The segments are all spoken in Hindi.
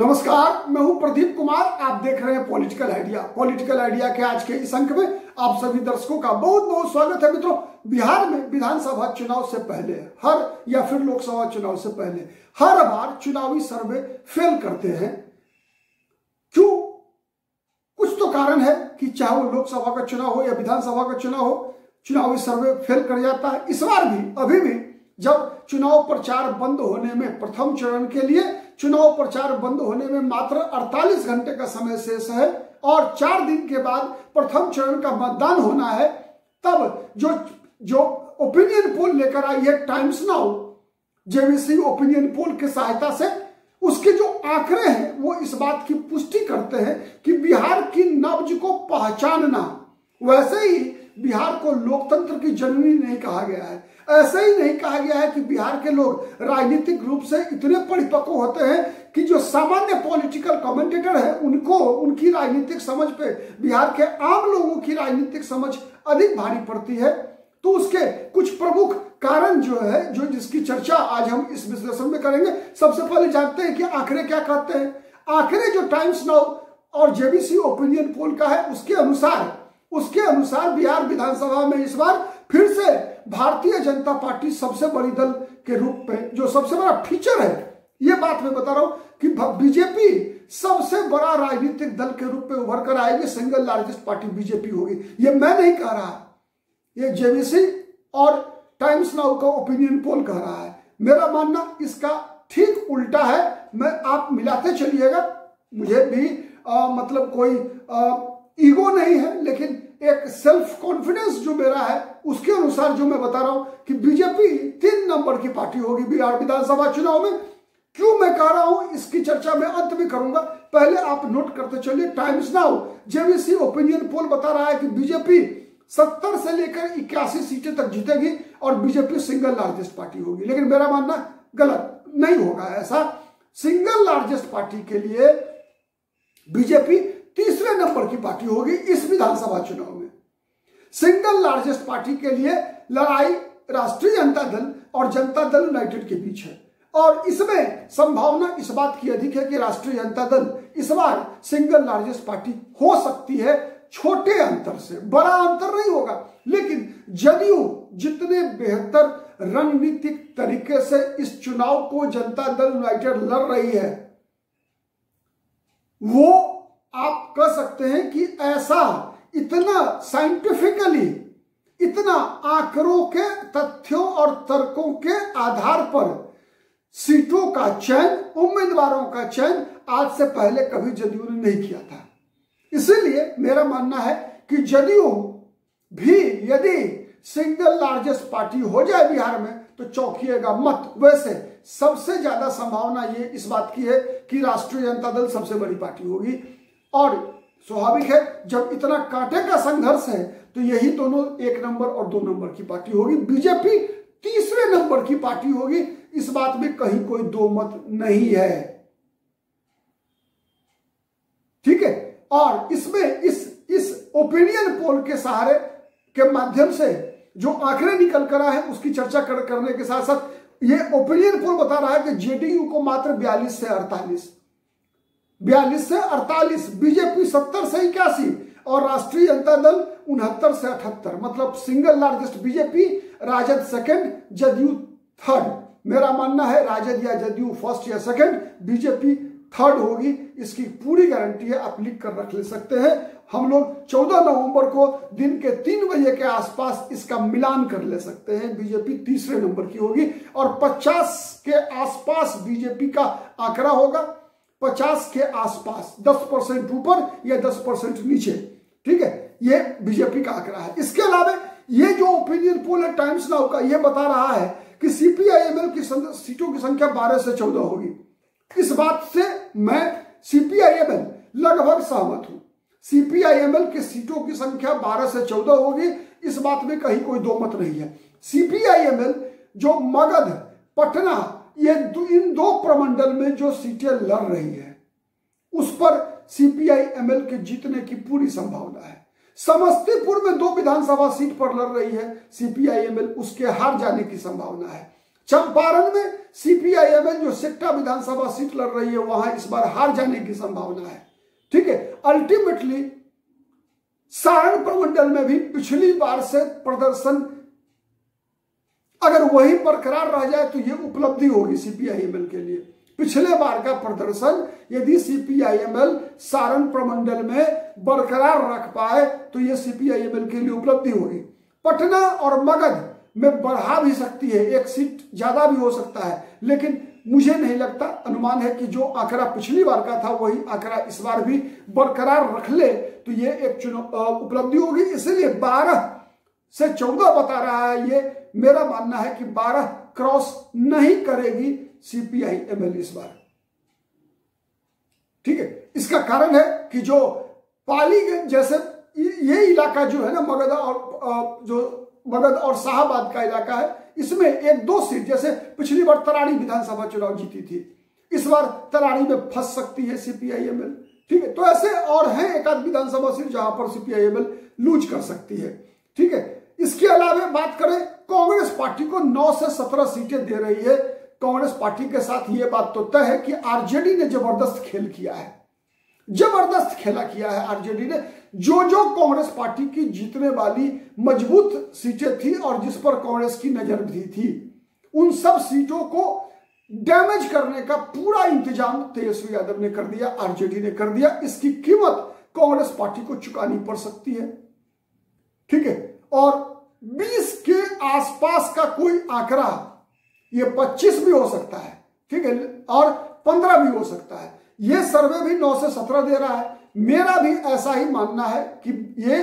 नमस्कार, मैं हूं प्रदीप कुमार। आप देख रहे हैं पॉलिटिकल आइडिया। पॉलिटिकल आइडिया के आज के इस अंक में आप सभी दर्शकों का बहुत बहुत स्वागत है। मित्रों, बिहार में विधानसभा चुनाव से पहले या फिर लोकसभा चुनाव से पहले हर बार चुनावी सर्वे फेल करते हैं। क्यों? कुछ तो कारण है कि चाहे वो लोकसभा का चुनाव हो या विधानसभा का चुनाव हो, चुनावी सर्वे फेल कर जाता है। इस बार भी अभी भी जब चुनाव प्रचार बंद होने में, प्रथम चरण के लिए चुनाव प्रचार बंद होने में मात्र 48 घंटे का समय शेष है और 4 दिन के बाद प्रथम चरण का मतदान होना है, तब जो ओपिनियन पोल लेकर आई है times now, JVC opinion poll की सहायता से, उसके जो आंकड़े हैं वो इस बात की पुष्टि करते हैं कि बिहार की नब्ज को पहचानना, वैसे ही बिहार को लोकतंत्र की जननी नहीं कहा गया है, ऐसे ही नहीं कहा गया है कि बिहार के लोग राजनीतिक रूप से इतने परिपक्व होते हैं कि जो सामान्य पॉलिटिकल कमेंटेटर है उनको उनकी राजनीतिक समझ पे बिहार के आम लोगों की राजनीतिक समझ अधिक भारी पड़ती है। तो उसके कुछ प्रमुख कारण जो जिसकी चर्चा आज हम इस विश्लेषण में करेंगे। सबसे पहले जानते हैं कि आंकड़े क्या कहते हैं। आंकड़े जो टाइम्स नाउ और जेबीसी ओपिनियन पोल का है उसके अनुसार बिहार विधानसभा में इस बार फिर से भारतीय जनता पार्टी सबसे बड़ी दल के रूप में, जो सबसे बड़ा फीचर है, ये बात मैं बता रहा हूं कि बीजेपी सबसे बड़ा राजनीतिक दल के रूप में उभर कर आएगी। सिंगल लार्जेस्ट पार्टी बीजेपी होगी। ये मैं नहीं कह रहा, ये जेबीसी और टाइम्स नाउ का ओपिनियन पोल कह रहा है। मेरा मानना इसका ठीक उल्टा है। आप मिलाते चलिएगा, मुझे भी मतलब कोई ईगो नहीं है, लेकिन एक सेल्फ कॉन्फिडेंस जो मेरा है उसके अनुसार जो मैं बता रहा हूं कि बीजेपी 3 नंबर की पार्टी होगी बिहार विधानसभा चुनाव में। क्यों मैं कह रहा हूं इसकी चर्चा मैं अंत में करूंगा। पहले आप नोट करते चलिए, times now JBC opinion poll बता रहा है कि बीजेपी 70 से लेकर 81 सीटें तक जीतेगी और बीजेपी सिंगल लार्जेस्ट पार्टी होगी। लेकिन मेरा मानना गलत नहीं होगा ऐसा। सिंगल लार्जेस्ट पार्टी के लिए बीजेपी तीसरे नंबर की पार्टी होगी इस विधानसभा चुनाव में। सिंगल लार्जेस्ट पार्टी के लिए लड़ाई राष्ट्रीय जनता दल और जनता दल यूनाइटेड के बीच है और इसमें संभावना इस बात की अधिक है कि राष्ट्रीय जनता दल इस बार सिंगल लार्जेस्ट पार्टी हो सकती है। छोटे अंतर से, बड़ा अंतर नहीं होगा, लेकिन जदयू जितने बेहतर रणनीतिक तरीके से इस चुनाव को जनता दल यूनाइटेड लड़ रही है, वो आप कह सकते हैं कि ऐसा इतना साइंटिफिकली, इतना आंकड़ों के तथ्यों और तर्कों के आधार पर सीटों का चयन, उम्मीदवारों का चयन आज से पहले कभी जदयू ने नहीं किया था। इसीलिए मेरा मानना है कि जदयू भी यदि सिंगल लार्जेस्ट पार्टी हो जाए बिहार में तो चौंकिएगा मत। वैसे सबसे ज्यादा संभावना ये इस बात की है कि राष्ट्रीय जनता दल सबसे बड़ी पार्टी होगी और स्वाभाविक है, जब इतना कांटे का संघर्ष है तो यही दोनों 1 नंबर और 2 नंबर की पार्टी होगी। बीजेपी तीसरे नंबर की पार्टी होगी, इस बात में कहीं कोई दो मत नहीं है। ठीक है, और इसमें इस ओपिनियन पोल के सहारे के माध्यम से जो आंकड़े निकल कर आए हैं उसकी चर्चा करने के साथ साथ ये ओपिनियन पोल बता रहा है कि जेडीयू को मात्र 42 से 48, बीजेपी 70 से 81 और राष्ट्रीय जनता दल 69 से 78। मतलब single largest BJP, RJD second, JDU third. मेरा मानना है राजद या जदयू फर्स्ट या सेकंड, बीजेपी थर्ड होगी। इसकी पूरी गारंटी है, आप लिख कर रख ले सकते हैं। हम लोग 14 नवंबर को दिन के 3 बजे के आसपास इसका मिलान कर ले सकते हैं। बीजेपी तीसरे नंबर की होगी और 50 के आसपास बीजेपी का आंकड़ा होगा। 50 के आसपास, 10% ऊपर या 10% नीचे। ठीक है, ये बीजेपी का आंकड़ा है। इसके अलावा ये जो ओपिनियन पोल है टाइम्स नाउ का, ये बता रहा है कि सीपीआईएमएल की सीटों की संख्या 12 से 14 होगी। इस बात से मैं सीपीआईएमएल लगभग सहमत हूं। सीपीआईएमएल की सीटों की संख्या 12 से 14 होगी, इस बात में कहीं कोई दो मत नहीं है। सीपीआईएमएल जो मगध, पटना, ये इन 2 प्रमंडल में जो सीटें लड़ रही है उस पर सीपीआईएमएल के जीतने की पूरी संभावना है। समस्तीपुर में 2 विधानसभा सीट पर लड़ रही है सीपीआईएमएल, उसके हार जाने की संभावना है। चंपारण में सीपीआईएमएल जो सेक्टा विधानसभा सीट लड़ रही है वहां इस बार हार जाने की संभावना है। ठीक है, अल्टीमेटली सारण प्रमंडल में भी पिछली बार से प्रदर्शन अगर वही बरकरार रह जाए तो यह उपलब्धि होगी सीपीआईएमएल के लिए। पिछले बार का प्रदर्शन यदि सीपीआईएमएल सारण प्रमंडल में बरकरार रख पाए तो यह सीपीआईएमएल के लिए उपलब्धि होगी। पटना और मगध में बढ़ा भी सकती है, एक सीट ज्यादा भी हो सकता है, लेकिन मुझे नहीं लगता, अनुमान है कि जो आंकड़ा पिछली बार का था वही आंकड़ा इस बार भी बरकरार रख ले तो ये एक उपलब्धि होगी। इसलिए 12 से 14 बता रहा है, ये मेरा मानना है कि 12 क्रॉस नहीं करेगी सीपीआईएमएल इस बार। ठीक है, इसका कारण है कि जो पालीगंज जैसे ये इलाका जो है ना, मगध और शाहबाद का इलाका है, इसमें 1-2 सीट, जैसे पिछली बार तराड़ी विधानसभा चुनाव जीती थी, इस बार तराड़ी में फंस सकती है सीपीआईएमएल। ठीक है, तो ऐसे और हैं एक आध विधानसभा सीट जहां पर सीपीआईएमएल लूज कर सकती है। ठीक है, इसके अलावा बात करें, कांग्रेस पार्टी को 9 से 17 सीटें दे रही है। कांग्रेस पार्टी के साथ यह बात तो तय है कि आरजेडी ने जबरदस्त खेल किया है, जबरदस्त खेला किया है आरजेडी ने। जो जो कांग्रेस पार्टी की जीतने वाली मजबूत सीटें थी और जिस पर कांग्रेस की नजर भी थी, उन सब सीटों को डैमेज करने का पूरा इंतजाम तेजस्वी यादव ने कर दिया, आरजेडी ने कर दिया। इसकी कीमत कांग्रेस पार्टी को चुकानी पड़ सकती है। ठीक है, और 20 के आसपास का कोई आंकड़ा, ये 25 भी हो सकता है, ठीक है, और 15 भी हो सकता है। ये सर्वे भी 9 से 17 दे रहा है, मेरा भी ऐसा ही मानना है कि ये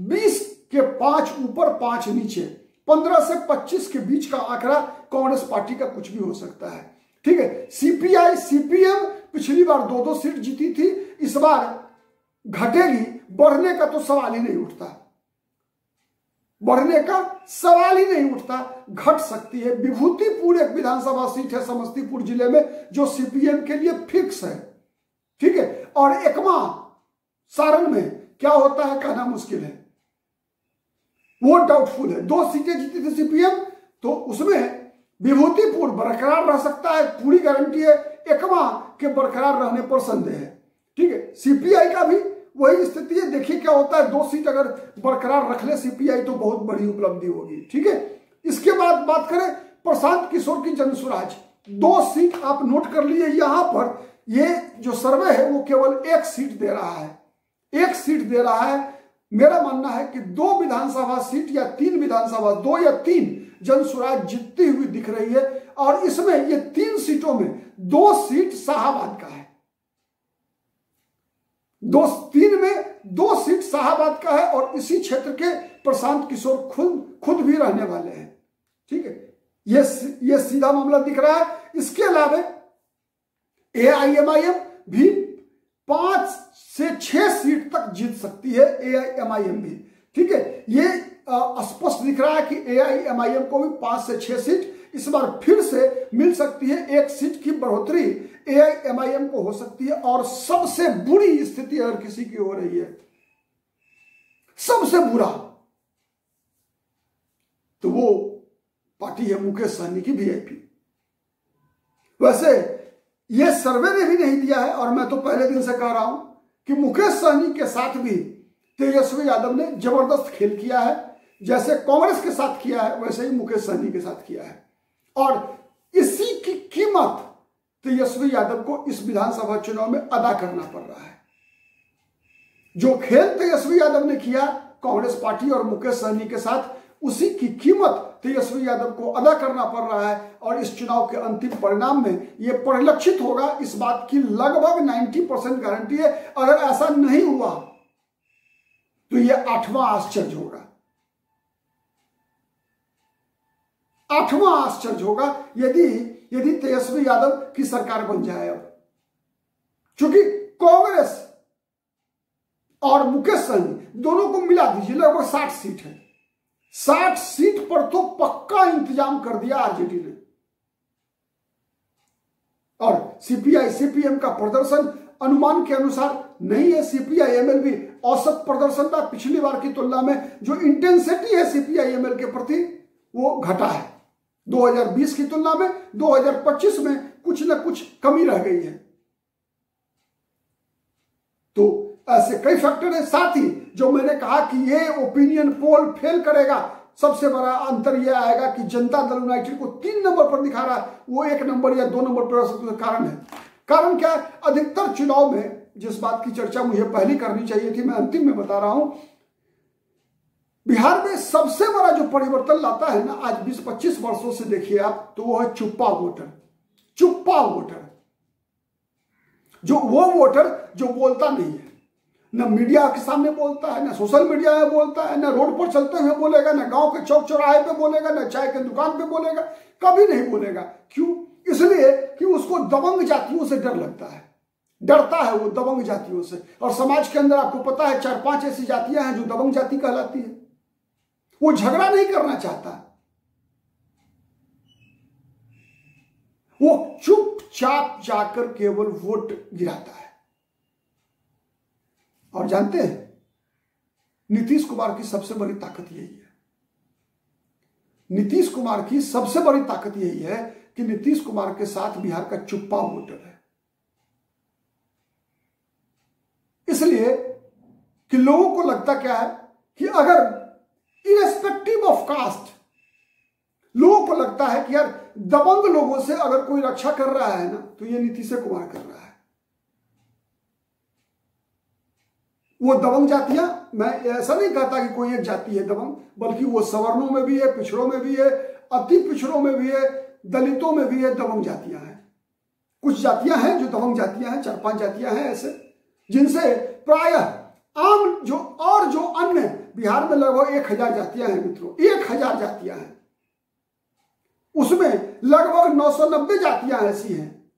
20 के 5 ऊपर 5 नीचे, 15 से 25 के बीच का आंकड़ा कांग्रेस पार्टी का कुछ भी हो सकता है। ठीक है, सीपीआई सीपीएम पिछली बार 2-2 सीट जीती थी, इस बार घटेगी, बढ़ने का तो सवाल ही नहीं उठता, बढ़ने का सवाल ही नहीं उठता, घट सकती है। विभूतिपुर एक विधानसभा सीट है समस्तीपुर जिले में जो सीपीएम के लिए फिक्स है। ठीक है, और एकमा सारण में क्या होता है कहना मुश्किल है, वो डाउटफुल है। 2 सीटें जीती थी सीपीएम, तो उसमें विभूतिपुर बरकरार रह सकता है, पूरी गारंटी है। एकमा के बरकरार रहने पर संदेह है। ठीक है, सीपीआई का भी वही स्थिति है, देखिए क्या होता है। 2 सीट अगर बरकरार रख ले सीपीआई तो बहुत बड़ी उपलब्धि होगी। ठीक है, इसके बाद बात करें प्रशांत किशोर की जनसुराज, 2 सीट आप नोट कर लिए। यहां पर ये जो सर्वे है वो केवल 1 सीट दे रहा है, 1 सीट दे रहा है। मेरा मानना है कि 2 विधानसभा सीट या 3 विधानसभा, 2 या 3 जनसुराज जीतती हुई दिख रही है। और इसमें ये 3 सीटों में 2 सीट शाहाबाद का है, 3 में 2 सीट शाहाबाद का है, और इसी क्षेत्र के प्रशांत किशोर खुद भी रहने वाले हैं। ठीक है, ये सीधा मामला दिख रहा है। इसके अलावा एआईएमआईएम भी 5 से 6 सीट तक जीत सकती है, एआईएमआईएम भी। ठीक है, ये स्पष्ट दिख रहा है कि एआईएमआईएम को भी 5 से 6 सीट इस बार फिर से मिल सकती है। 1 सीट की बढ़ोतरी एआईएमआईएम को हो सकती है। और सबसे बुरी स्थिति अगर किसी की हो रही है, सबसे बुरा, तो वो पार्टी है मुकेश सहनी की वीआईपी। वैसे ये सर्वे ने भी नहीं दिया है, और मैं तो पहले दिन से कह रहा हूं कि मुकेश सहनी के साथ भी तेजस्वी यादव ने जबरदस्त खेल किया है। जैसे कांग्रेस के साथ किया है वैसे ही मुकेश सहनी के साथ किया है, और इसी की कीमत तेजस्वी यादव को इस विधानसभा चुनाव में अदा करना पड़ रहा है। जो खेल तेजस्वी यादव ने किया कांग्रेस पार्टी और मुकेश सहनी के साथ, उसी की कीमत तेजस्वी यादव को अदा करना पड़ रहा है। और इस चुनाव के अंतिम परिणाम में यह परिलक्षित होगा, इस बात की लगभग 90% गारंटी है। अगर ऐसा नहीं हुआ तो यह 8वां आश्चर्य होगा, 8वां आश्चर्य होगा यदि तेजस्वी यादव की सरकार बन जाए। अब चूंकि कांग्रेस और मुकेश सहनी दोनों को मिला दीजिए, लगभग 60 सीट है, 60 सीट पर तो पक्का इंतजाम कर दिया आरजेडी ने। और सीपीआई सीपीएम का प्रदर्शन अनुमान के अनुसार नहीं है। सीपीआईएमएल भी औसत प्रदर्शन था, पिछली बार की तुलना में जो इंटेंसिटी है सीपीआईएमएल के प्रति वो घटा है। 2020 की तुलना में 2025 में कुछ न कुछ कमी रह गई है। तो ऐसे कई फैक्टर हैं। साथ ही जो मैंने कहा कि ये ओपिनियन पोल फेल करेगा, सबसे बड़ा अंतर यह आएगा कि जनता दल यूनाइटेड को 3 नंबर पर दिखा रहा है, वो 1 नंबर या 2 नंबर पर कारण है। कारण क्या है? अधिकतर चुनाव में जिस बात की चर्चा मुझे पहले करनी चाहिए थी, मैं अंतिम में बता रहा हूं। बिहार में सबसे बड़ा जो परिवर्तन लाता है ना, आज 20-25 वर्षों से देखिए आप, तो वो है चुप्पा वोटर। चुप्पा वोटर, जो वो वोटर जो बोलता नहीं है, न मीडिया के सामने बोलता है, न सोशल मीडिया में बोलता है, न रोड पर चलते हुए बोलेगा, न गांव के चौक चौराहे पे बोलेगा, न चाय के दुकान पे बोलेगा, कभी नहीं बोलेगा। क्यों? इसलिए कि उसको दबंग जातियों से डर लगता है, डरता है वो दबंग जातियों से। और समाज के अंदर आपको पता है 4-5 ऐसी जातियां हैं जो दबंग जाति कहलाती है। वो झगड़ा नहीं करना चाहता, वो चुपचाप जाकर केवल वोट गिराता है। और जानते हैं, नीतीश कुमार की सबसे बड़ी ताकत यही है। नीतीश कुमार की सबसे बड़ी ताकत यही है कि नीतीश कुमार के साथ बिहार का चुप्पा वोटर है। इसलिए कि लोगों को लगता क्या है कि अगर इरेस्पेक्टिव ऑफ कास्ट, लोगों को लगता है कि यार दबंग लोगों से अगर कोई रक्षा कर रहा है ना, तो ये नीतीश कुमार कर रहा है। वो दबंग जातियां, मैं ऐसा नहीं कहता कि कोई एक जाति है दबंग, बल्कि वो सवर्णों में भी है, पिछड़ों में भी है, अति पिछड़ों में भी है, दलितों में भी है, दबंग जातियां हैं। कुछ जातियां हैं जो दबंग जातियां हैं, 4-5 जातियां हैं ऐसे, जिनसे प्रायः आम जो अन्य बिहार में लगभग 1000 जातियां हैं मित्रों, 1000 जातियां हैं, उसमें लगभग 990 जातियां ऐसी हैं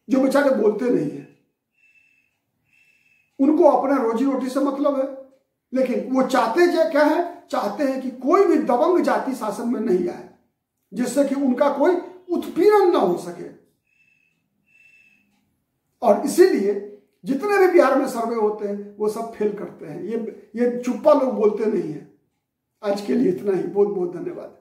जो बेचारे बोलते नहीं है, उनको अपने रोजी रोटी से मतलब है। लेकिन वो चाहते क्या है? चाहते हैं कि कोई भी दबंग जाति शासन में नहीं आए, जिससे कि उनका कोई उत्पीड़न ना हो सके। और इसीलिए जितने भी बिहार में सर्वे होते हैं वो सब फेल करते हैं। ये चुप्पा लोग बोलते नहीं है। आज के लिए इतना ही, बहुत बहुत धन्यवाद।